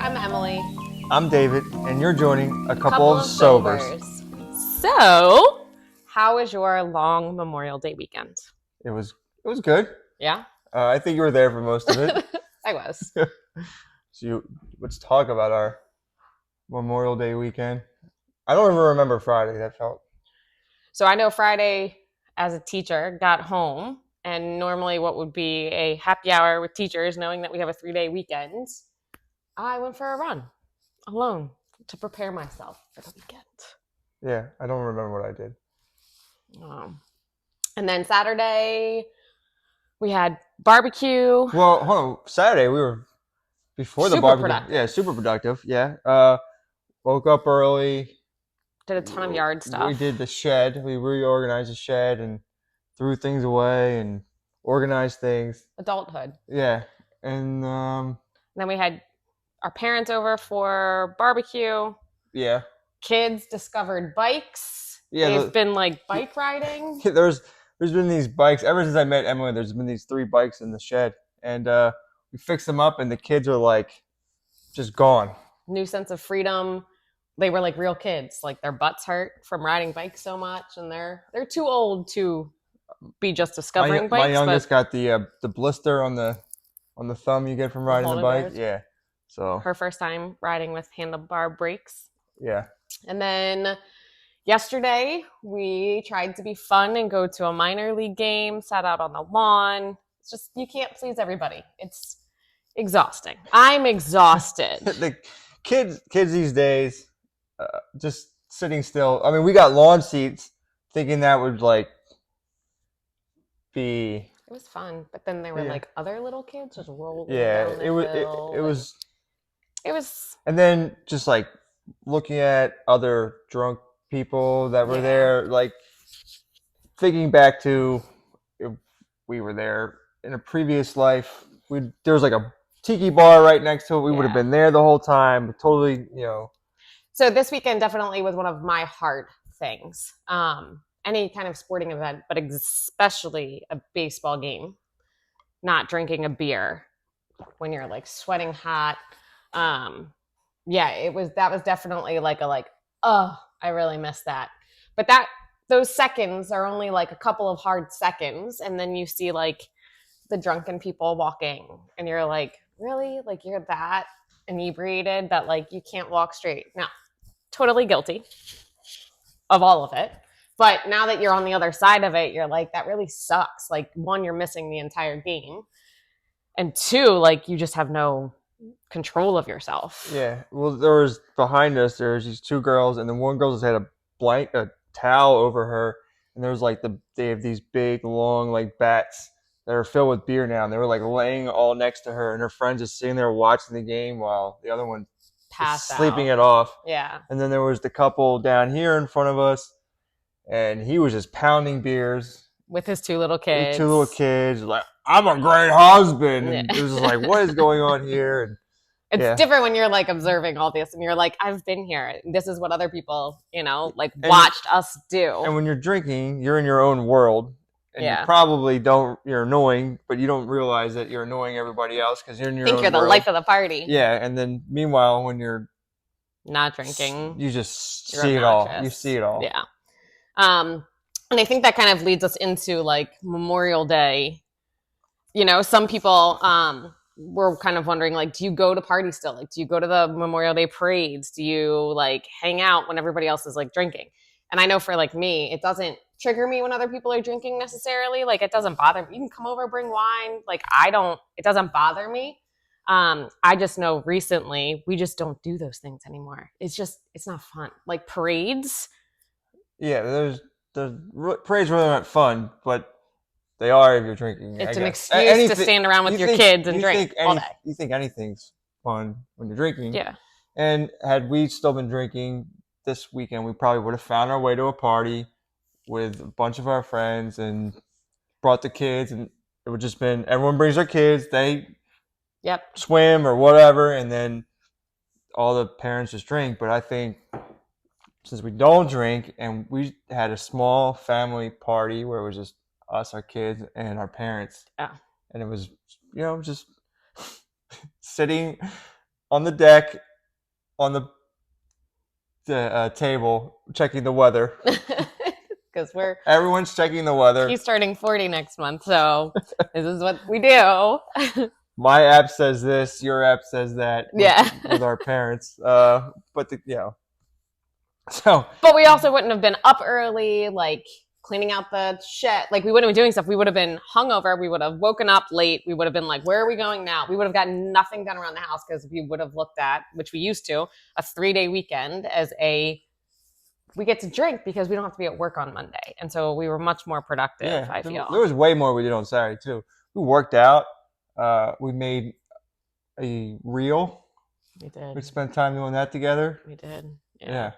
I'm Emily. I'm David, and you're joining a couple of sobers. So, how was your long Memorial Day weekend? It was good. Yeah? I think you were there for most of it. I was. Let's talk about our Memorial Day weekend. I don't even remember Friday. That felt. So, I know Friday, as a teacher, got home, and normally what would be a happy hour with teachers, knowing that we have a 3-day weekend, I went for a run alone to prepare myself for the weekend. Yeah, I don't remember what I did. And then Saturday, we had barbecue. Well, hold on. Saturday we were before the Super barbecue. productive. Yeah, super productive. Yeah. Woke up early. Did a ton of yard stuff. We did the shed. We reorganized the shed and threw things away and organized things. Adulthood. Yeah, and Then we had our parents over for barbecue. yeah. Kids discovered bikes. Yeah, They've been like bike riding. There's been these bikes ever since I met Emily. There's been these 3 bikes in the shed, and we fixed them up, and the kids are like just gone. New sense of freedom. They were like real kids. Like their butts hurt from riding bikes so much, and they're too old to be just discovering bikes. My youngest got the blister on the thumb you get from riding the bike. Yeah, so her first time riding with handlebar brakes. Yeah. And then yesterday, we tried to be fun and go to a minor league game, sat out on the lawn. It's just, you can't please everybody. It's exhausting. I'm exhausted. The kids these days, just sitting still. I mean, we got lawn seats thinking that would like be... It was fun, but then there were like other little kids just rolling down the hill. It was... And then just like looking at other drunk people that were there, like thinking back to if we were there in a previous life, there was like a tiki bar right next to it. We would have been there the whole time, totally, So this weekend definitely was one of my hard things. Any kind of sporting event, but especially a baseball game. Not drinking a beer when you're like sweating hot. That was definitely I really miss that. But those seconds are only like a couple of hard seconds, and then you see like the drunken people walking, and you're like, really? Like you're that inebriated that like you can't walk straight. Now, totally guilty of all of it. But now that you're on the other side of it, you're like, that really sucks. Like, 1, you're missing the entire game. And 2, like, you just have no control of yourself. Yeah. Well, behind us, there was these 2 girls, and then one girl just had a towel over her, and there was like they have these big, long, like bats that are filled with beer now, and they were like laying all next to her, and her friend just sitting there watching the game while the other one passed out, sleeping it off. Yeah. And then there was the couple down here in front of us, and he was just pounding beers with his 2 little kids. 2 little kids, like, I'm a great husband. And it was just like, what is going on here? And it's different when you're like observing all this, and you're like, I've been here. This is what other people, watched us do. And when you're drinking, you're in your own world. And you probably you're annoying, but you don't realize that you're annoying everybody else because you're in your own world. Think you're the life of the party. Yeah, and then meanwhile, when you're not drinking, you just see it all. You see it all. Yeah. And I think that kind of leads us into like Memorial Day. Some people were kind of wondering, like, do you go to parties still? Like, do you go to the Memorial Day parades? Do you like hang out when everybody else is like drinking? And I know for like me, it doesn't trigger me when other people are drinking necessarily. Like, it doesn't bother me. You can come over, bring wine. Like, it doesn't bother me. I just know recently we just don't do those things anymore. It's not fun. Like parades. Yeah, the parades really aren't fun, but they are if you're drinking. It's an excuse to stand around with your kids and drink all day. You think anything's fun when you're drinking. Yeah. And had we still been drinking this weekend, we probably would have found our way to a party with a bunch of our friends and brought the kids, and it would just been everyone brings their kids, they swim or whatever, and then all the parents just drink. But I think since we don't drink, and we had a small family party where it was just us, our kids, and our parents, and it was just sitting on the deck, on the table, checking the weather. Because we're Everyone's checking the weather. he's turning 40 next month, so this is what we do. My app says this, your app says that Yeah. with our parents. But so But we also wouldn't have been up early, like cleaning out the shed. Like we wouldn't have been doing stuff. We would have been hungover. We would have woken up late. We would have been like, where are we going now? We would have gotten nothing done around the house because we would have looked at, which we used to, a 3-day weekend as we get to drink because we don't have to be at work on Monday. And so we were much more productive, yeah, I there feel. was way more we did on Saturday too. We worked out. We made a reel. We did. We spent time doing that together. We did. Yeah.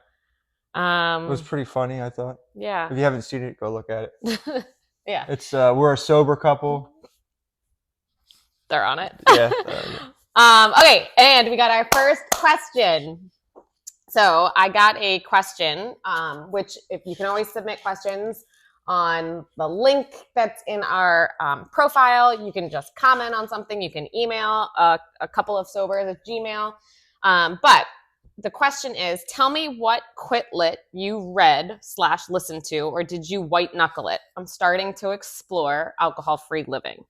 Yeah. It was pretty funny, I thought. Yeah. If you haven't seen it, go look at it. Yeah. It's we're a sober couple. They're on it. Yeah. Okay, and we got our first question. So I got a question, which if you can always submit questions on the link that's in our profile. You can just comment on something. You can email a couple of sobers at Gmail. But the question is, tell me what quit lit you read / listened to, or did you white knuckle it? I'm starting to explore alcohol-free living.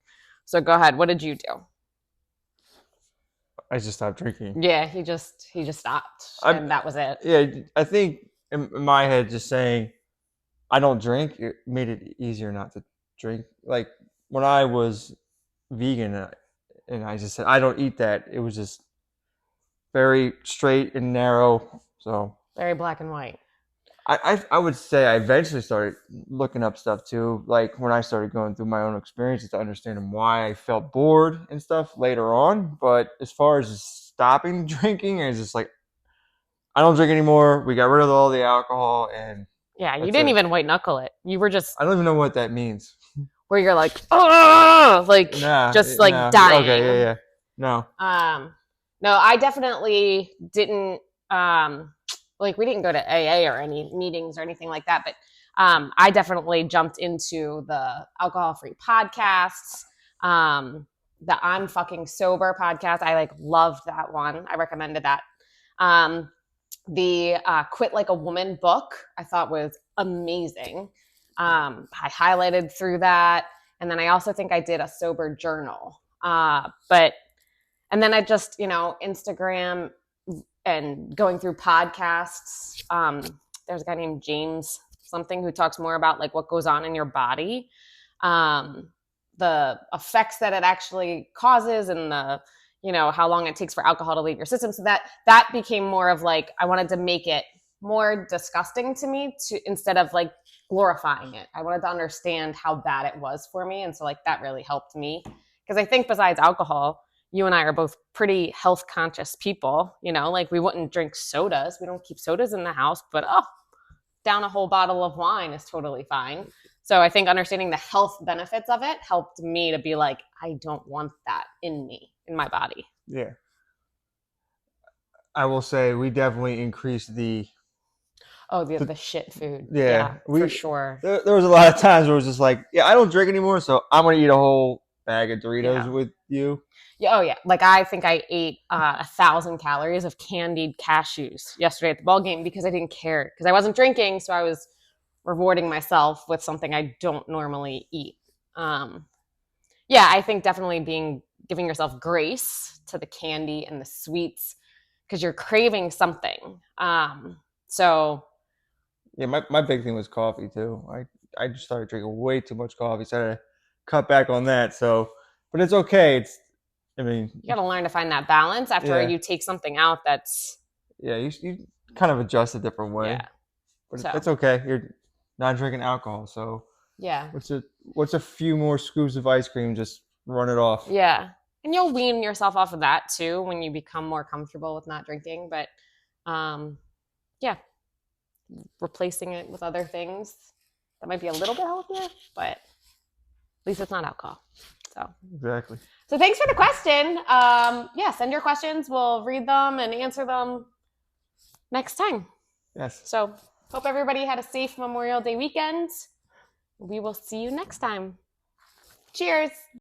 So go ahead. What did you do? I just stopped drinking. Yeah, he just stopped, and that was it. Yeah, I think in my head, just saying I don't drink, it made it easier not to drink. Like when I was vegan, and I just said I don't eat that, it was just very straight and narrow. So Very black and white. I would say I eventually started looking up stuff too, like when I started going through my own experiences to understand why I felt bored and stuff later on. But as far as just stopping drinking, it's just like I don't drink anymore. We got rid of all the alcohol, and Yeah, you that's didn't it. even white knuckle it. You were just I don't even know what that means. where you're like, oh, like just like Nah. dying. Okay, yeah. No. No, I definitely didn't. Like we didn't go to AA or any meetings or anything like that, but I definitely jumped into the alcohol-free podcasts. The I'm Fucking Sober podcast. I like loved that one. I recommended that. The Quit Like a Woman book I thought was amazing. I highlighted through that. And then I also think I did a sober journal. And then I just, Instagram and going through podcasts. There's a guy named James something who talks more about like what goes on in your body, the effects that it actually causes, and the how long it takes for alcohol to leave your system. So that became more of like I wanted to make it more disgusting to me instead of like glorifying it. I wanted to understand how bad it was for me, and so like that really helped me because I think besides alcohol, you and I are both pretty health conscious people, like we wouldn't drink sodas. We don't keep sodas in the house, but down a whole bottle of wine is totally fine. So I think understanding the health benefits of it helped me to be like, I don't want that in me, in my body. Yeah. I will say we definitely increased the shit food. Yeah, for sure. There was a lot of times where it was just like, yeah, I don't drink anymore, so I'm gonna eat a whole bag of Doritos with you. Yeah, like I think I ate 1,000 calories of candied cashews yesterday at the ball game because I didn't care because I wasn't drinking, so I was rewarding myself with something I don't normally eat. I think definitely giving yourself grace to the candy and the sweets because you're craving something. So yeah, my big thing was coffee too. I just started drinking way too much coffee, so I had to cut back on that. So, but it's okay. You got to learn to find that balance after you take something out that's you kind of adjust a different way. Yeah. But it's okay. You're not drinking alcohol, so yeah. What's a few more scoops of ice cream? Just run it off. Yeah, and you'll wean yourself off of that too when you become more comfortable with not drinking. But replacing it with other things that might be a little bit healthier, but at least it's not alcohol. So exactly. So thanks for the question. Send your questions. We'll read them and answer them next time. Yes. So hope everybody had a safe Memorial Day weekend. We will see you next time. Cheers.